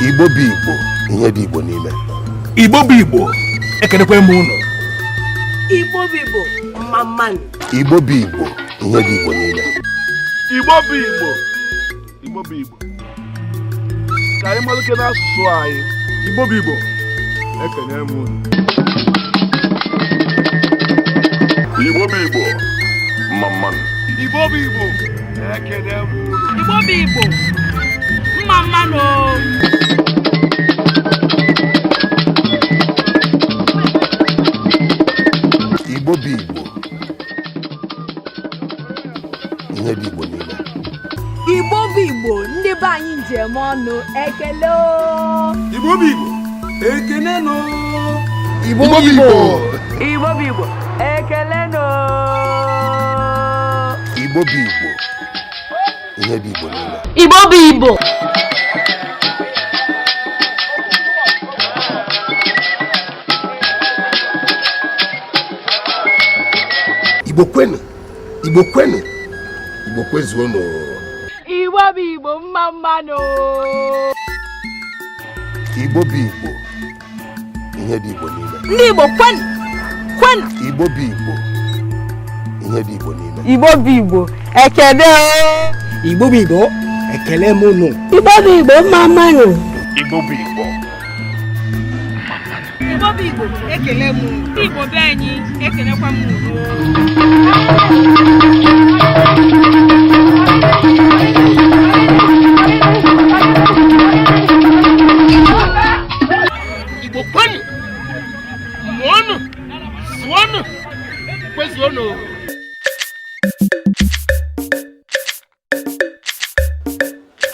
Igbo bụ Igbo, ihe dị Igbo n'ime. Igbo bụ Igbo, ekenekwe m unu. Igbo bụ Igbo, mman. Igbo bụ Igbo, ihe dị Igbo n'ime. Igbo bụ Igbo, Igbo bụ Igbo. Ka anyị malite n'asụsụ anyị. Igbo bụ Igbo, ekene m unu. Igbo bụ Igbo, mman. Igbo bụ Igbo, ekene m unu. Igbo bụ Igbo, mman o. Igbo bụ Igbo, ihe dị Igbo n'ime. Igbo bụ Igbo, ndị be anyị njem ọnụ ekele o. Igbo bụ Igbo, ekene no. Igbo bụ Igbo, Igbo bụ Igbo, ekele no. Igbo bụ Igbo, ihe dị Igbo n'ime. Igbo bụ Igbo. Igbo kwenu, Igbo kwenu, Igbo kwezuonu. Igbo bụ Igbo mmanụ. Igbo bụ Igbo, ihe dị Igbo n'ime. Ndị Igbo kwenu. Igbo bụ Igbo, ihe dị Igbo n'ime. Igbo bụ Igbo, ekele o. Igbo bụ Igbo, ekele m unu. Igbo bụ Igbo, mmanụ. Igbo bụ Igbo. Igbo bụ Igbo, ekele m. Igbo be anyị, ekelekwa m unu. Igbo kwenu, mụọnụ, sụọnụ, kwezuonu.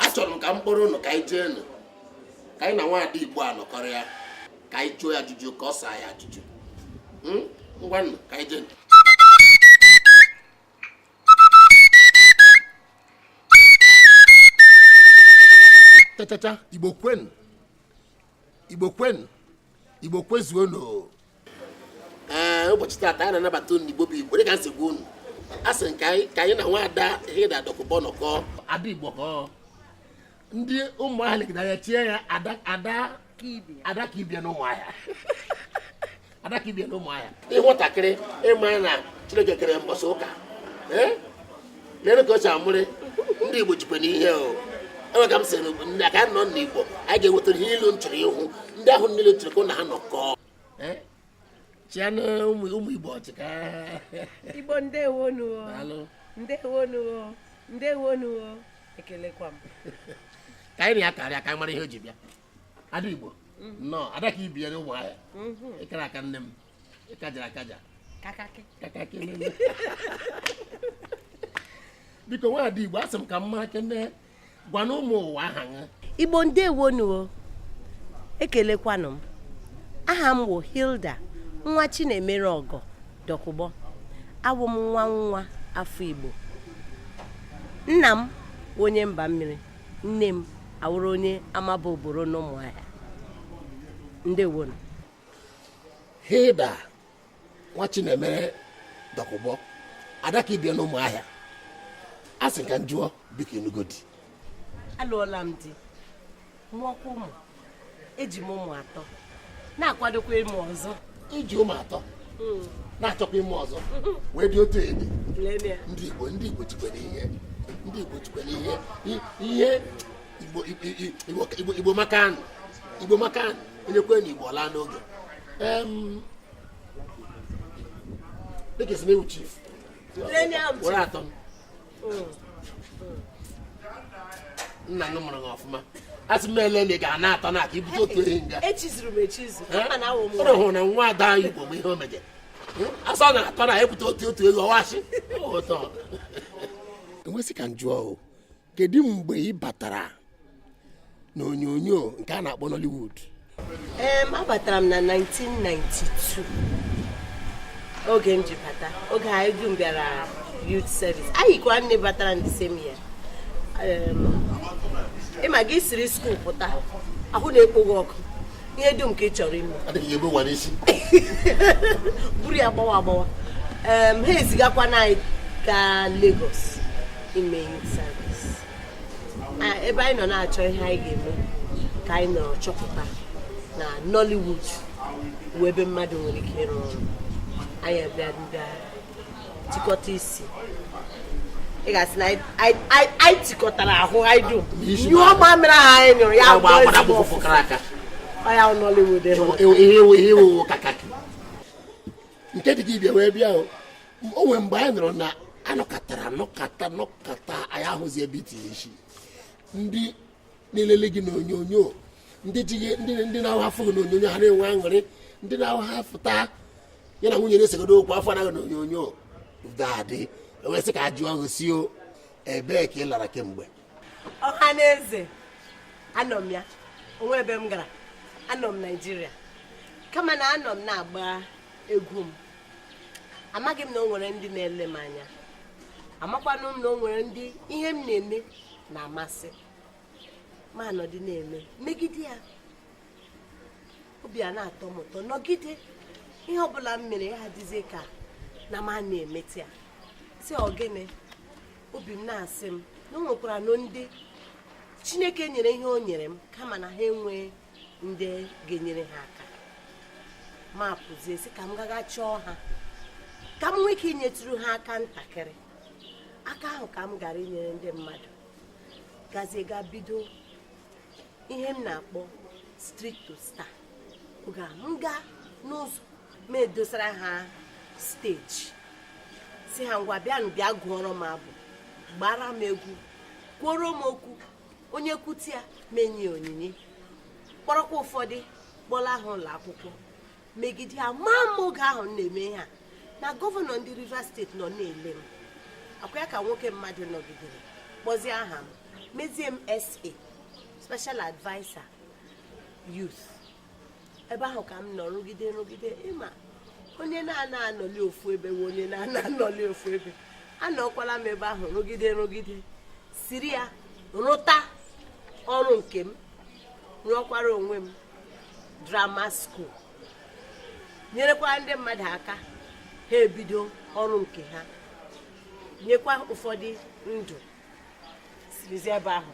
Achọrọ m ka m kpọrọ unu ka anyị jee nụ, ka anyị na nwaada Igbo anọkọrọ ya, ka anyị jụọ ya ajụjụ ka ọ saa ya ajụjụ. Ngwa nụ ka anyị jee nụ. Chachacha, Igbo kwenu, Igbo kwenu, Igbo kwezuonu. Ụbọchị taata anyị na-anabata unu Igbo bụ Igbo, dịka nsị gwa unu. A sị ka anyị na nwaada Hilda Dokubo nọkọ. Ada Igbo kọọ. Ndị ụmụahịa legide anya chie ya ada ka ibia n'ụmụahịa. Ada ka ibia n'ụmụahịa. Ihe nwatakịrị ịma na Chineke kere mbọsị ụka. Lere ka o si amụrị, ndị Igbo jikwa n'ihe o. Enwe ka m sị na ka nọ n'Igbo, anyị ga-ewetara ihe ilu nchọrọ ihu. Ndị ahụ niile chọrọ ka na ha nọkọ. Chia na ụmụ Igbo ọchịka. Igbo ndewonu. Ndewonu. Ekelekwa m. Ka anyị na-akarịa ka anyị mara ihe o ji bịa. Ada Igbo, nnọọ, ada ka ibi ya n'ụmụahịa. Ịkara aka nne m, ịkajara akaja. Kakaki nene. Biko nwaada Igbo, asị m ka mma kene gwa na ụmụ ụwa aha ha. Igbo ndewonu. Ekelekwanụ m. Aha m bụ Hilda, nwa Chinemere Ọgọ Dokubo. Abụ m nwa afọ Igbo. Nna m onye mba mmiri, nne m awụrụ onye amaba oboro n'ụmụahịa. Ndewonu. Hilda, nwa Chinemere Dokubo, ada ka ibia n'ụmụahịa. Asị ka m jụọ biko enugodi. Alụọla m di, mụọkwa ụmụ, eji m ụmụ 3, na-akwadokwa ịmụ ọzọ. Iji ụmụ 3 na-achọkwa ime ọzọ wee dị otu edi. Ndị Igbo jikwere ihe. Ndị Igbo jikwere ihe Igbo maka onye kwe na Igbo laa n'oge. Dịka esi mewu chief were 3. Nna m mụrụ gị ọfụma. Asị m ele na ga na 3 na aka ibute otu ehi nga. Echizuru m echizu. Ọ hụrụ na nwa ada Igbo bụ ihe o meje. Asọ na 3 na ebute otu ehi ọwashi. Enwesị ka m jụọ o, kedu mgbe ị batara n'onyonyo nke a na-akpọ Nollywood? Abatara m na 1992. Oge m ji bata, oge anyị dum bịara youth service. Anyị kwa nne batara ndị same year. Ịma gị siri school pụta, ahụ na-ekpo gị ọkụ. Ihe dum ka ị chọrọ ime. Adịghị ebe nwa n'isi. Buru ya agbawa. Ha ezigakwa na anyị ga Lagos. ime youth service. Ebe anyị nọ na-achọ ihe anyị ga-eme ka anyị nọ chọpụta na Nollywood bụ ebe mmadụ nwere ike ịrụ ọrụ. Anyị abịa tikọta isi. Ị ga-asị na anyị tikọtara ahụ anyị dum. Nyụọ mamịrị ahụ anyị nyụrụ ya bụ ezigbo ọfụfụ. Ọ ya Nollywood ihe kakaki. Nke dị gị bịa wee bịa o nwere mgbe anyị nụrụ na anọkọtara anyị ahụzi ebe itinye isi. Ndị na-elele gị n'onyonyo, ndị na-ahụ afọ gị n'onyonyo ha na-enwe aṅụrị, ndị na-ahụ ha fụta ya na nwunye na-esegodo okwu afọ anaghị n'onyonyo dadị ewesị ka ajụọ ahụ si o ebee ka ị lara kemgbe. Ọha na eze anọ m ya, onwe ebe m gara, anọ m Nigeria, kama na anọ m na-agba egwu m. Amaghị m na o nwere ndị na-ele m anya, amakwanụ m na o nwere ndị ihe m na-eme na-amasị ma nọdị na-eme megide ya. Obi a na-atọ m ụtọ nọgide ihe ọbụla m mere ya adịzie ka na ma na-emete ya si ogene. Obi m na-asị m na o nwekwara na ndị Chineke nyere ihe o nyere m kama na ha enwee ndị ga-enyere ha aka. Ma pụzie si ka m gaga chọọ ha ka m nwee ike inyetụrụ ha aka ntakịrị. Aka ahụ ka m gara inyere ndị mmadụ gazie ga bido ihe m na-akpọ street to star. Oge a m gaa n'ụzọ ma edosara ha steji si ha ngwa bịa gụọrọ m abụ, gbara m egwu, kwuoro m okwu, onye kwuti ya menye onyinye, kpọrọkwa ụfọdụ kpọla ahụ ụlọ akwụkwọ megide ha. Ma m oge ahụ na-eme ha na gọvanọ ndị Rivers steeti nọ na-ele m. Akwa ya ka nwoke mmadụ nọgidere kpọzie aha m mezie m SA Special Advisor Youth. Ebe ahụ ka m nọ rụgide ịma onye na-ana anọli ofu ebe bụ onye na-ana anọli ofu ebe. Anọkwala m ebe ahụ rụgide siri ya rụta ọrụ nke m, rụọkwara onwe m drama school, nyerekwa ndị mmadụ aka ha ebido ọrụ nke ha, nyekwa ụfọdụ ndụ. Sirizi ebe ahụ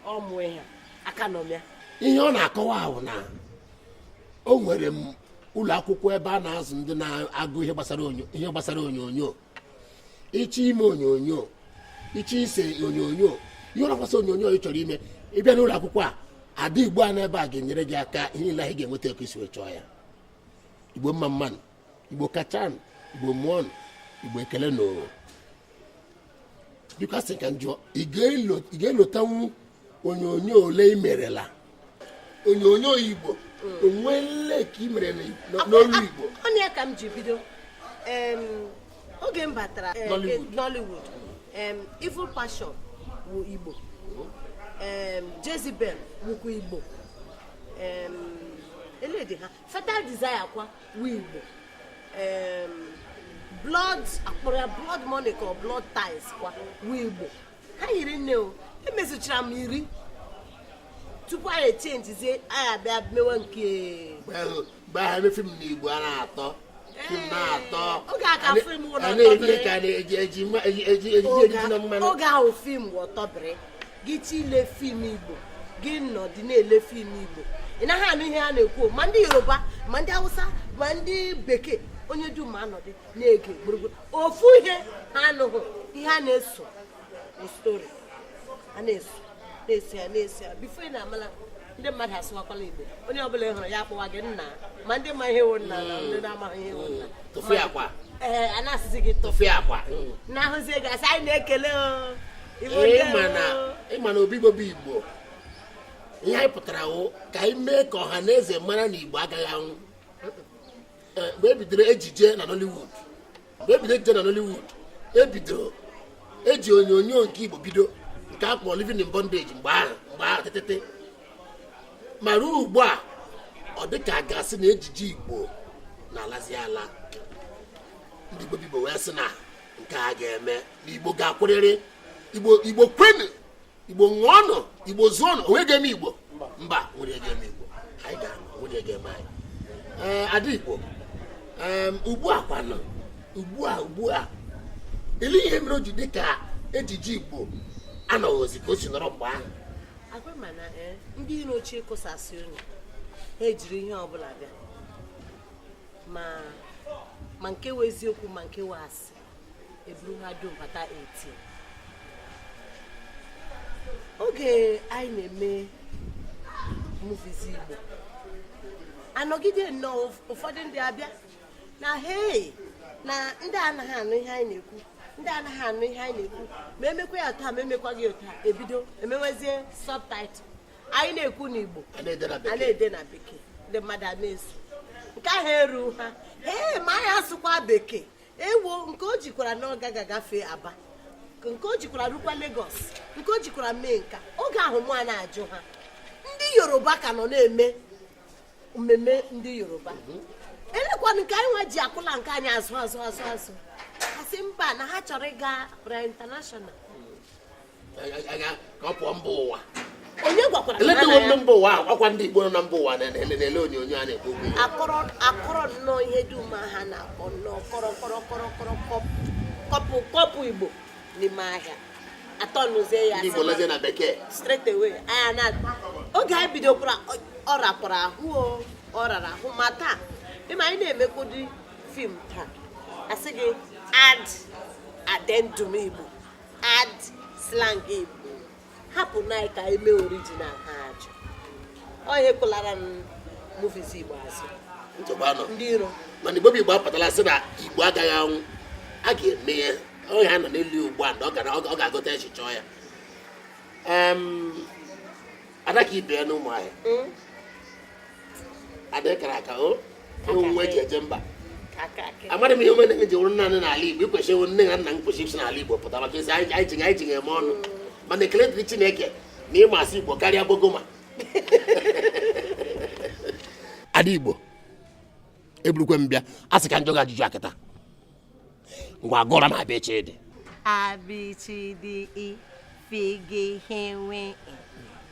ọmụ ihe aka nọ ya. Ihe ọ na-akọwa ahụ na o nwere m ụlọ akwụkwọ ebe a na-azụ ndị na-agụ ihe gbasara onyonyo, ịchọ ime onyonyo, ịchọ ise onyonyo, ihe ọ gbasara onyonyo ị chọrọ ime, ịbịa n'ụlọ akwụkwọ a ada Igbo a n'ebe a ga-enyere gị aka ihe niile anyị ga-enweta eko isi wee chọọ ya. Igbo mma mmanụ, Igbo kachanụ, Igbo mụọnụ, Igbo ekele n'oo. Biko asị ka njọ ị ga-elotanwu onyonyo ole i merela, onyonyo Igbo onwele ka i mere n'olu Igbo. Ọ na-ya ka m ji bido oge m batara Nollywood. Evil Passion wụ Igbo, Jezebel wụkwa Igbo, eledi ha Fatal Desire kwa wụ Igbo, Blood akpọrọ ya Blood Money ka Blood Ties kwa wụ Igbo. Ha yiri nne o, emezuchara m iri tupu anyị echenjizie anyị abịa mewe nke mgbe ha eme fim n'Igbo a na-atọ fim na-atọ oge aka fim wụ oge ahụ fim wụ ọtọbịrị gị chile fim Igbo gị nọ dị na-ele fim Igbo. Ị naghị anụ ihe a na-ekwu ma ndị Yoruba ma ndị Hausa ma ndị Bekee, onye dum anọdị na-ege gburugburu ofu ihe ha anụghị ihe a na-eso stori a na-esi ya bifo ị na-amala ndị mmadụ asụwakwala Igbo. Onye ọbụla ị hụrụ ya akpọwa gị nna, ma ndị ma ihe wụ nna na ndị na-amaghị ihe wụ nna. Tụfee akwa. A na-asịzi gị tụfee akwa. Na-ahụzie gị asị anyị na-ekele ịma na obi Igbo ihe anyị pụtara hụ ka anyị mee ka ọha na eze mara na Igbo agaghị anwụ. Mgbe ebidoro ejije na Nollywood, eji onyonyo nke Igbo bido nke a kpọrọ Living in Bondage mgbe ahụ tetete. Ma ruo ugbu a ọ dị ka a ga-asị na ejije Igbo na-alazi ala. Ndị Igbo wee sị na nke a ga-eme na Igbo ga-akwụrịrị, Igbo kwenu, Igbo ṅụọnụ, Igbo zụọnụ, onwe ga-eme Igbo mba nwere ga-eme Igbo, anyị ga-anọ nwere ga-eme anyị. Ada Igbo ugbu a ele ihe mere o ji dị ka ejiji Igbo anọghịzi ka o si nọrọ mgbe ahụ. Agwa mana ndị iro ochie kụsasị unu ha ejiri ihe ọbụla bịa ma nke wee eziokwu ma nke wee asị eburu ha dum bata 18 oge anyị na-eme movies Igbo anọgide nnọọ ụfọdụ ndị abịa na na ndị anaghị anụ ihe anyị na-ekwu ndị anaghị anụ ihe anyị na-ekwu ma emekwa ya taa ma emekwa gị ụta ebido emewezie subtitle anyị na-ekwu n'Igbo a na-ede na bekee ndị mmadụ a na-eso nke ahụ eru ha ma anyị asụkwa bekee ewo nke o jikwara n'oge ga-agafe Aba nke o jikwara rukwa Lagos nke o jikwara mee nka oge ahụ mụ a na-ajụ ha ndị Yoruba ka nọ na-eme mmemme ndị Yoruba elekwana nke anyị nwa ji akụla nke anyị azụ asị mba na ha chọrọ ịga bra international ka ọ pụọ mba ụwa. onye gwakwara eledewo mba ụwa akwa ndị Igbo nọ na mba ụwa na-ele onyonyo a na-ekwu akọrọ nnọọ ihe dum ha na-akpọ nnọọ kọpụ Igbo n'ime ahịa atọ n'ụzọ ya Igbo lezie na bekee straight away oge anyị bidokwara ọ rapụrụ ahụ ọ rara ahụ ma taa ịma anyị na-emekwudi fim taa asị gị add addendum Igbo add slang Igbo hapụ na ka eme original ha ajụ onye kụlara m movies Igbo azụ ndị iro mana IGBOBUIGBO apụtala sị na Igbo agaghị anwụ a ga-eme ya onye ha nọ n'elu ugbu a na ọ ga-agụta echiche ya ada ka ibe ya n'ụmụ ahịa ada kara aka nwe ji eje mba amadị m ihe omenala ji wụrụ nna n'ala Igbo ikwesịrị nne na nna m kwesịrị isi n'ala Igbo pụta maka ezi anyị ji eme ọnụ mana ekele dịrị Chineke na ịma asị Igbo karịa Bogoma ada Igbo eburukwe m bịa a sị ka njọ ga-ajụjụ akịta ngwa gụra m abịchịdị abịchịdị ifege henwe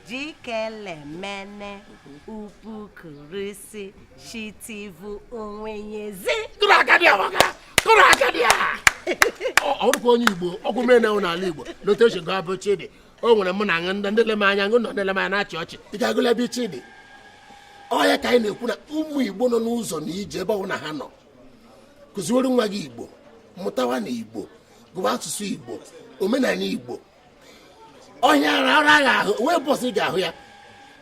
jikele mene upukurisi shitivu onwenyezi kụrụ akadị a ọrụkwa onye Igbo ọgwụ mere na n'ala Igbo n'otu esi gụọ abịchịdị o nwere mụ na aṅụ ndị leme anya aṅụ nọ na-eleme anya na-achị ọchị ị ga-agụla abịchịdị ọya ka anyị na-ekwu na ụmụ Igbo nọ n'ụzọ na ije ebe ọbụla ha nọ kụziwere nwa gị Igbo mụtawa na Igbo gụwa asụsụ Igbo omenala Igbo onye ara agha ahụ wee bọsị ị ga-ahụ ya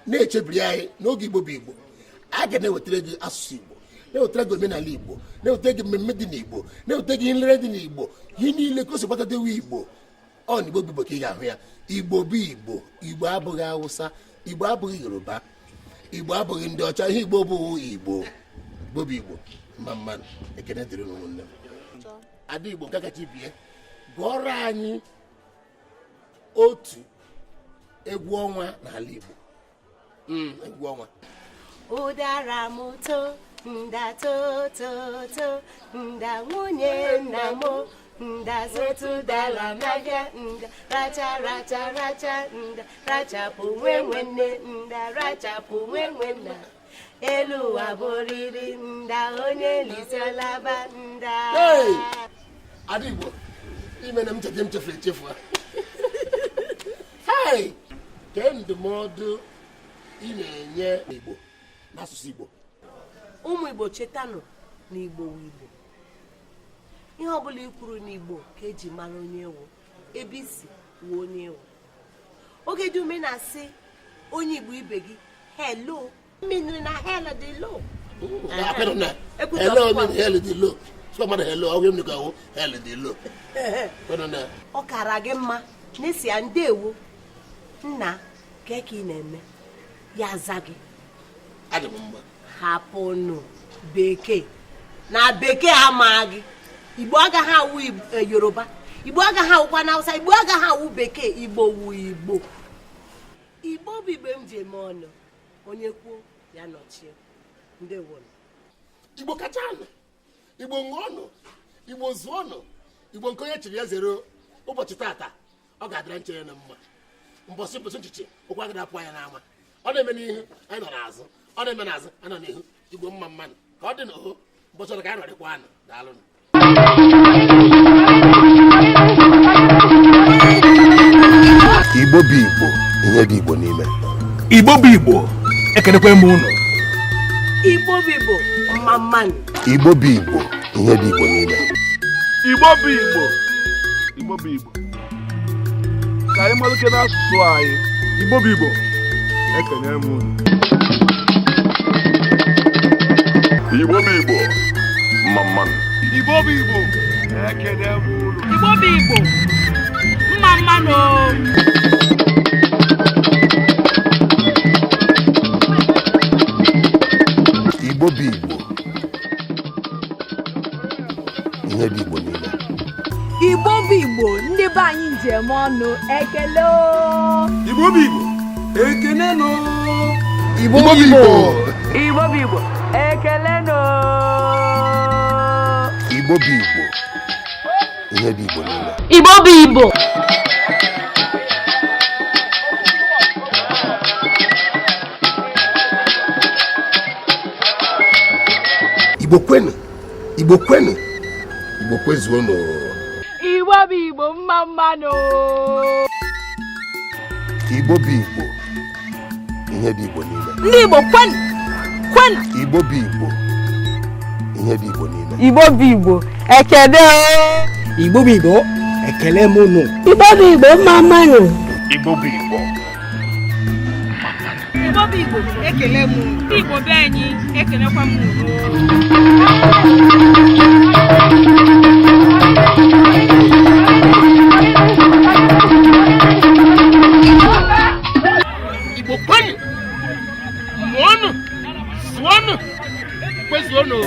na-echebiri anyị n'oge IGBOBUIGBO a ga na-ewetara gị asụsụ Igbo na-ewetara gị omenala Igbo na-ewetara gị mmemme dị n'Igbo na-ewetara gị nlere dị n'Igbo ihe niile ka o si gbatadewe Igbo ọ na IGBOBUIGBO ka ị ga-ahụ ya Igbo bụ Igbo Igbo abụghị Hausa Igbo abụghị Yoruba Igbo abụghị ndị ọcha ihe Igbo bụ Igbo IGBOBUIGBO mma ekene dịrị ụmụnne m ada Igbo nke kacha bie gụọrọ anyị otu egwu ọnwa n'ala Igbo egwu ọnwa ụdara m to nda to nda nwunye nna m nda zotu dara n'ahịa nda racha nda rachapụ nwe nne nda rachapụ nwe nna elu ụwa bụrịrị nda onye liselaba nda ada Igbo imene m chefuru echefu kee ndụmọdụ ị na-enye Igbo n'asụsụ Igbo ụmụ Igbo chetanụ na Igbo wu Igbo ihe ọbụla ikwuru n'Igbo ka eji mara onye ewu ebe isi wuo onye ewu oge dị ume na-asị onye Igbo ibe gị hello mmiri na hell dị low ọ kara gị mma n'esi ya ndewo nna ka ị na-eme ya za gị hapụnụ bekee na bekee ama gị Igbo agaghị awụ Yoruba Igbo agaghị awụkwa na Hausa Igbo agaghị awụ bekee Igbo wu Igbo IGBOBUIGBO m ji eme ọnụ onye kwuo ya nọchie ndewo Igbo kacha anụ Igbo ṅụọnụ Igbo zụọnụ Igbo nke onye chiri ya zero ụbọchị tata ọ ga-adịra nche ya na mma mbọsị nchichi ụkwụ agada apụ anya n'ama ọ na-eme n'ihu anyị nọ n'azụ ọ na-eme n'azụ anyị nọ n'ihu Igbo mma mmanụ ka ọ dị n'oho mbọchị ọrụ ka anyị nọrịkwa anụ daalụnụ IGBOBUIGBO ekelekwe m unu. IGBOBUIGBO mmanụ. IGBOBUIGBO ihe dị Igbo niile. IGBOBUIGBO ka anyị malite n'asụsụ anyị. IGBOBUIGBO ekele m unu. IGBOBUIGBO mmanụ. IGBOBUIGBO ekele m unu. IGBOBUIGBO mmanụ. IGBOBUIGBO ihe dị Igbo niile. IGBOBUIGBO ndị be anyị njem ọnụ ekele o. IGBOBUIGBO ekele no. IGBOBUIGBO ekele no. IGBOBUIGBO ihe dị Igbo niile. IGBOBUIGBO. Igbo kwenu. Igbo kwenu. Igbo kwezuonu. IGBOBUIGBO mmanụ. IGBOBUIGBO ihe dị Igbo niile. Ndị Igbo kwenu. IGBOBUIGBO ihe dị Igbo niile. IGBOBUIGBO ekele o. IGBOBUIGBO ekele m unu. IGBOBUIGBO mmanụ. IGBOBUIGBO IGBOBUIGBO ekele m unu. Igbo be anyị ekelekwa m unu. Igbo kwenu. Mụọnụ. Sụọnụ. Kwezuonu.